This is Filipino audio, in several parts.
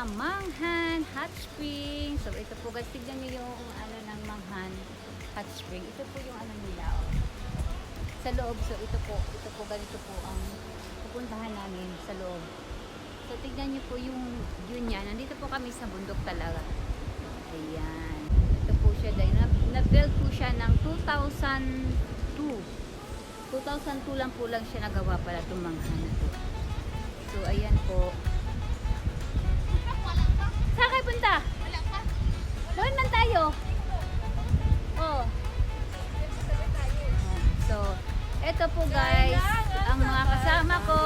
sa Manghan Hot Spring. So ito po guys, tignan nyo yung ano ng Manghan Hot Spring. Ito po yung ano nila. Oh. Sa loob. So ito po ganito po ang pupuntahan namin sa loob. So tignan nyo po yung view niya. Nandito po kami sa bundok talaga. Ayan. Ito po siya dahil na-build po siya ng 2002. 2002 lang po lang siya nagawa pala itong Manghan na to. So ayan po. Saan kayo punta? Doon man tayo. Oh. So, eto po guys, ang mga kasama ko.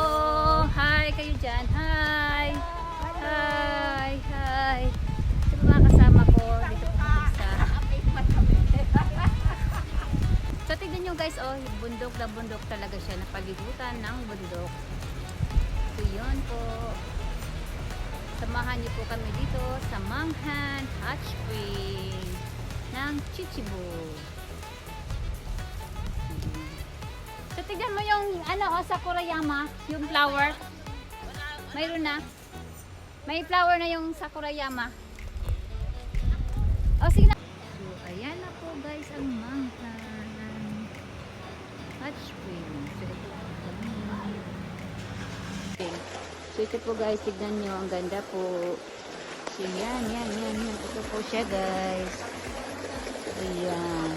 Hi kayo dyan. Hi. Hi. Hi. Ito po mga kasama ko. Dito po kami sa... So, tignan nyo guys, oh, bundok na bundok talaga siya. Napaligutan ng bundok. So, yun po. Samahan niyo po kami dito sa Manghan Hot Spring ng Chichibu. So, tignan mo yung ano, oh, Sakurayama, yung flower. Mayroon na. May flower na yung Sakurayama. Oh, sige na. So, ayan na po guys ang Manghan Hot Spring. So, ito po. So, ito po guys, tignan nyo, ang ganda po. So, yan. Ito po siya guys. Ayan.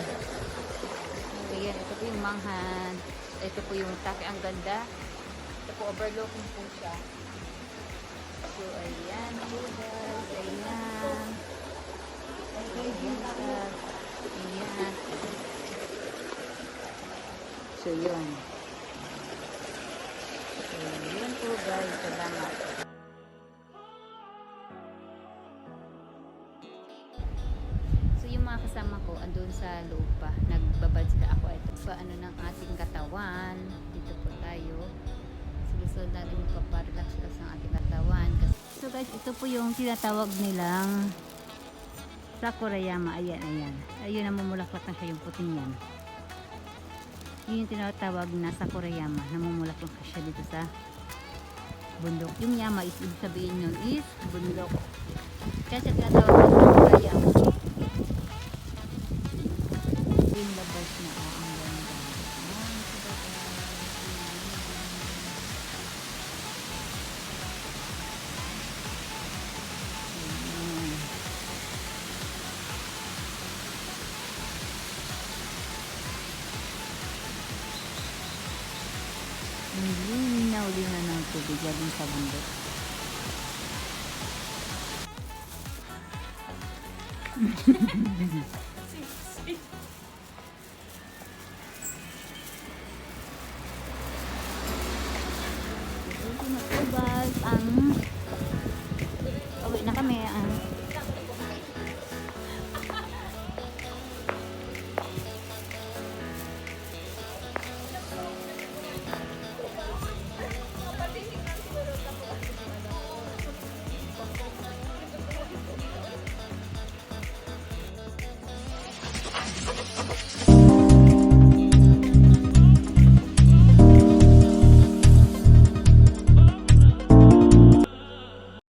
Ayan, ito po yung Manghan. Ito po yung take, ang ganda. Ito po, overlooking po siya. So, ayan po guys. Ayan. Ayan. So, yun. Yun po guys, salamat. So yung mga kasama ko andun sa loob pa, nagbabad sila ako ito sa ano ng ating katawan. Dito po tayo. So gusto natin magpaparelax ng ating katawan. So guys, ito po yung tinatawag nilang Sakurayama. Ayan. Ayun, namumulaklak na siya yung puting yan. Yun yung tinatawag na Sakurayama. Namumulaklak siya dito sa bundok. Yung yama is, ibig sabihin yun is bundok. Kaya siya tinatawag na Sakurayama. Yung labas na ang ganda. Linaw-linaw ng tubig galing sa bundok. Ito na po guys ang